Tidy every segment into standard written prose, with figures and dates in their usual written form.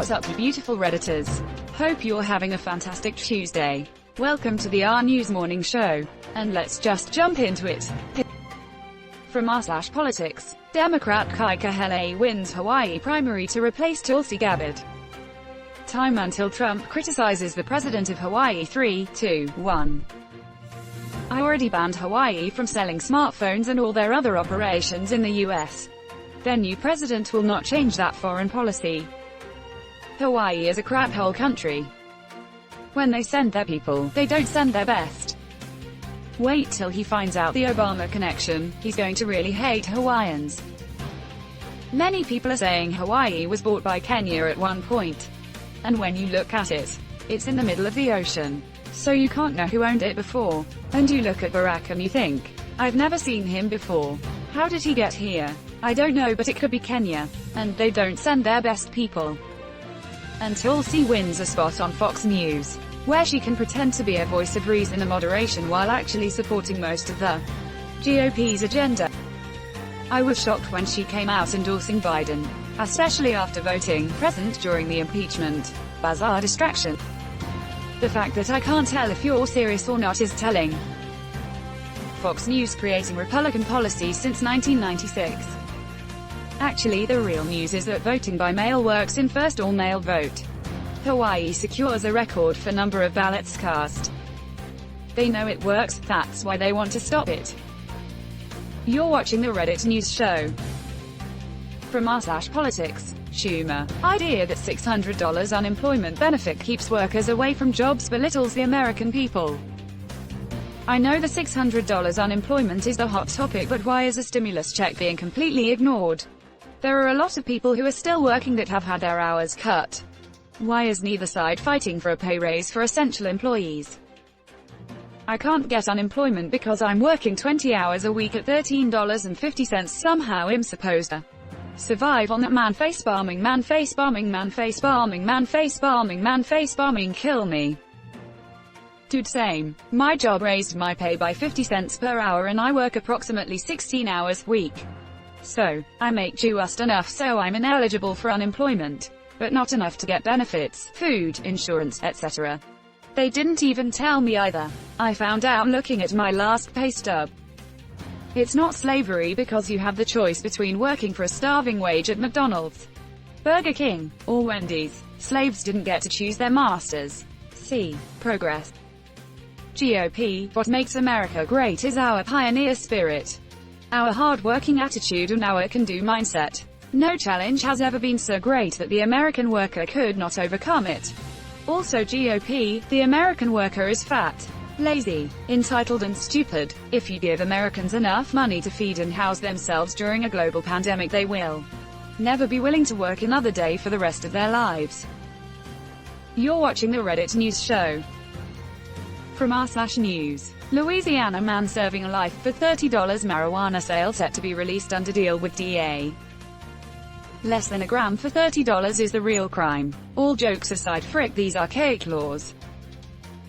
What's up, you beautiful Redditors? Hope you're having a fantastic Tuesday. Welcome to the RNEWS Morning Show. And let's just jump into it. From r/politics, Democrat Kai Kahele wins Hawaii primary to replace Tulsi Gabbard. Time until Trump criticizes the president of Hawaii. 3, 2, 1. I already banned Hawaii from selling smartphones and all their other operations in the US. Their new president will not change that foreign policy. Hawaii is a crap hole country. When they send their people, they don't send their best. Wait till he finds out the Obama connection, he's going to really hate Hawaiians. Many people are saying Hawaii was bought by Kenya at one point. And when you look at it, it's in the middle of the ocean. So you can't know who owned it before. And you look at Barack and you think, I've never seen him before. How did he get here? I don't know, but it could be Kenya. And they don't send their best people. And Tulsi wins a spot on Fox News, where she can pretend to be a voice of reason and moderation while actually supporting most of the GOP's agenda. I was shocked when she came out endorsing Biden, especially after voting present during the impeachment. Bizarre distraction. The fact that I can't tell if you're serious or not is telling. Fox News creating Republican policy since 1996. Actually, the real news is that voting by mail works in first all-mail vote. Hawaii secures a record for number of ballots cast. They know it works, that's why they want to stop it. You're watching the Reddit News Show. From r/politics, Schumer, idea that $600 unemployment benefit keeps workers away from jobs belittles the American people. I know the $600 unemployment is the hot topic, but why is a stimulus check being completely ignored? There are a lot of people who are still working that have had their hours cut. Why is neither side fighting for a pay raise for essential employees? I can't get unemployment because I'm working 20 hours a week at $13.50. Somehow I'm supposed to survive on that. Man face bombing, man face bombing, man face bombing, man face bombing, man face bombing, kill me. Dude, same. My job raised my pay by 50 cents per hour and I work approximately 16 hours a week. So, I make just enough so I'm ineligible for unemployment. But not enough to get benefits, food, insurance, etc. They didn't even tell me either. I found out looking at my last pay stub. It's not slavery because you have the choice between working for a starving wage at McDonald's, Burger King, or Wendy's. Slaves didn't get to choose their masters. See, progress. GOP, what makes America great is our pioneer spirit, our hard-working attitude and our can-do mindset. No challenge has ever been so great that the American worker could not overcome it. Also GOP, the American worker is fat, lazy, entitled and stupid. If you give Americans enough money to feed and house themselves during a global pandemic, they will never be willing to work another day for the rest of their lives. You're watching the Reddit News Show. From r/news, Louisiana man serving a life for $30 marijuana sale set to be released under deal with DA. Less than a gram for $30 is the real crime. All jokes aside, frick these archaic laws.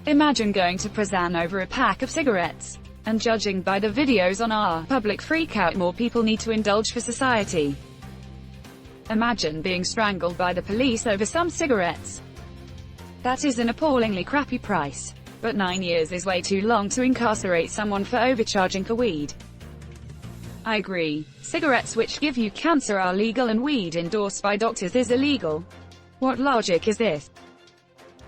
Imagine going to prison over a pack of cigarettes. And judging by the videos on our public freakout, more people need to indulge for society. Imagine being strangled by the police over some cigarettes. That is an appallingly crappy price. But 9 years is way too long to incarcerate someone for overcharging for weed. I agree. Cigarettes which give you cancer are legal and weed endorsed by doctors is illegal. What logic is this?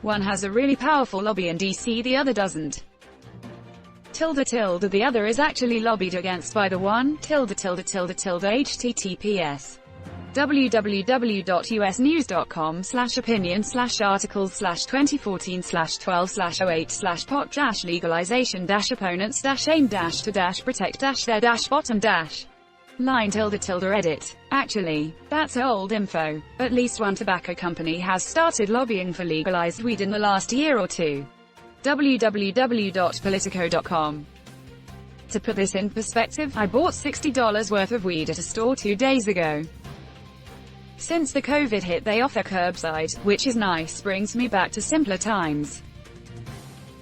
One has a really powerful lobby in DC, the other doesn't. The other is actually lobbied against by the one. https www.usnews.com/opinions/articles/08/pot-legalization-opponents-aim-to-der-protect-their-pot-line edit. Actually, that's old info. At least one tobacco company has started lobbying for legalized weed in the last year or two. www.politico.com. To put this in perspective, I bought $60 worth of weed at a store 2 days ago. Since the COVID hit, they offer curbside, which is nice, brings me back to simpler times.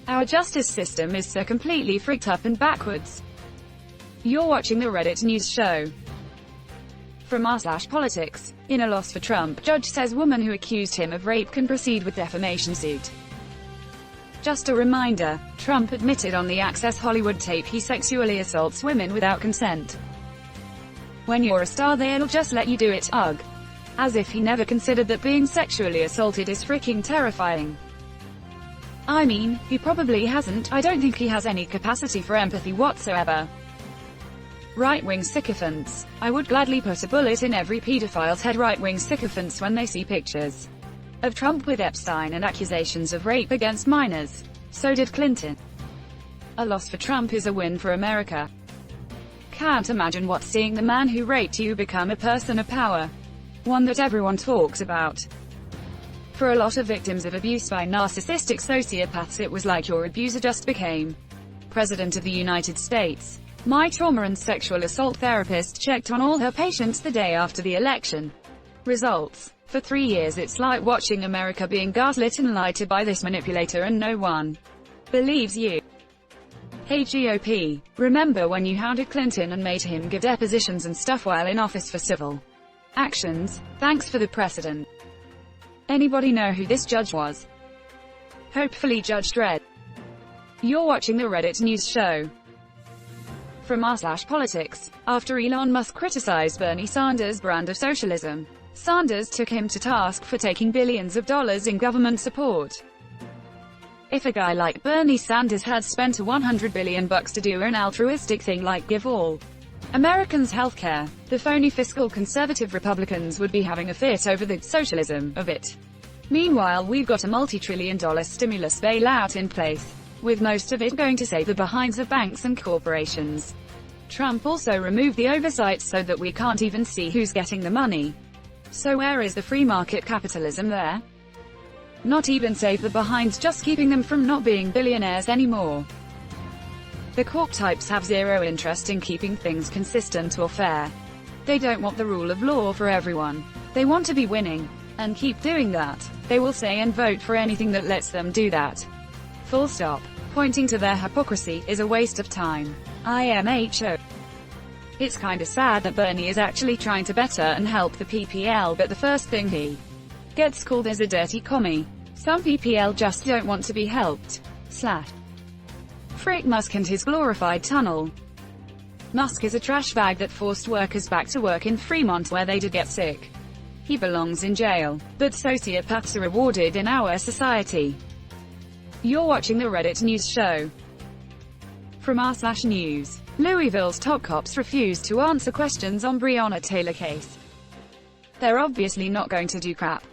Our justice system is so completely fricked up and backwards. You're watching the Reddit News Show. From r/politics. In a loss for Trump, judge says woman who accused him of rape can proceed with defamation suit. Just a reminder, Trump admitted on the Access Hollywood tape he sexually assaults women without consent. When you're a star they'll just let you do it, ugh. As if he never considered that being sexually assaulted is freaking terrifying. I mean, he probably hasn't. I don't think he has any capacity for empathy whatsoever. Right-wing sycophants. I would gladly put a bullet in every pedophile's head. Right-wing sycophants when they see pictures of Trump with Epstein and accusations of rape against minors. So did Clinton. A loss for Trump is a win for America. Can't imagine what seeing the man who raped you become a person of power. One that everyone talks about. For a lot of victims of abuse by narcissistic sociopaths, it was like your abuser just became President of the United States. My trauma and sexual assault therapist checked on all her patients the day after the election results. For 3 years it's like watching America being gaslit and lied to by this manipulator, and no one believes you. Hey GOP, remember when you hounded Clinton and made him give depositions and stuff while in office for civil actions? Thanks for the precedent. Anybody know who this judge was? Hopefully Judge Dredd. You're watching the Reddit news show. From r/politics. After Elon Musk criticized Bernie Sanders' brand of socialism, Sanders took him to task for taking billions of dollars in government support. If a guy like Bernie Sanders had spent $100 billion to do an altruistic thing like give all Americans healthcare, the phony fiscal conservative Republicans would be having a fit over the socialism of it. Meanwhile, we've got a multi-trillion-dollar stimulus bailout in place, with most of it going to save the behinds of banks and corporations. Trump also removed the oversight so that we can't even see who's getting the money. So where is the free market capitalism there? Not even save the behinds, just keeping them from not being billionaires anymore. The corp types have zero interest in keeping things consistent or fair. They don't want the rule of law for everyone. They want to be winning. And keep doing that. They will say and vote for anything that lets them do that. Full stop. Pointing to their hypocrisy is a waste of time. IMHO. It's kinda sad that Bernie is actually trying to better and help the PPL, but the first thing he gets called is a dirty commie. Some PPL just don't want to be helped. Frick Musk and his glorified tunnel. Musk is a trash bag that forced workers back to work in Fremont where they did get sick. He belongs in jail. But sociopaths are rewarded in our society. You're watching the Reddit news show. From r/news. Louisville's top cops refuse to answer questions on Breonna Taylor case. They're obviously not going to do crap.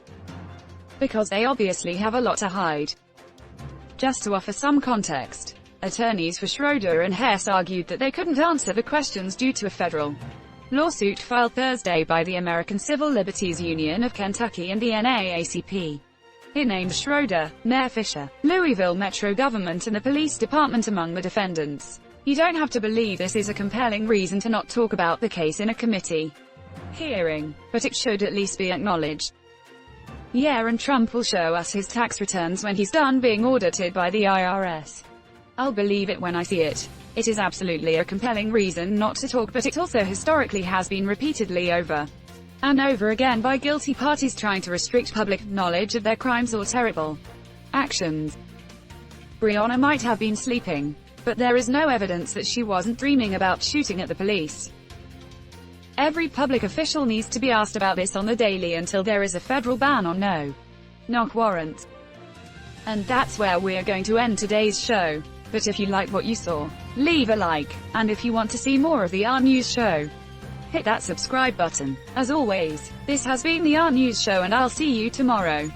Because they obviously have a lot to hide. Just to offer some context, attorneys for Schroeder and Hess argued that they couldn't answer the questions due to a federal lawsuit filed Thursday by the American Civil Liberties Union of Kentucky and the NAACP. It named Schroeder, Mayor Fisher, Louisville Metro government and the police department among the defendants. You don't have to believe this is a compelling reason to not talk about the case in a committee hearing, but it should at least be acknowledged. Yeah, and Trump will show us his tax returns when he's done being audited by the IRS. I'll believe it when I see it. It is absolutely a compelling reason not to talk, but it also historically has been repeatedly over and over again by guilty parties trying to restrict public knowledge of their crimes or terrible actions. Breonna might have been sleeping, but there is no evidence that she wasn't dreaming about shooting at the police. Every public official needs to be asked about this on the daily until there is a federal ban on no-knock warrants. And that's where we're going to end today's show. But if you like what you saw, leave a like, and if you want to see more of the RNews show, hit that subscribe button. As always, this has been the RNews show and I'll see you tomorrow.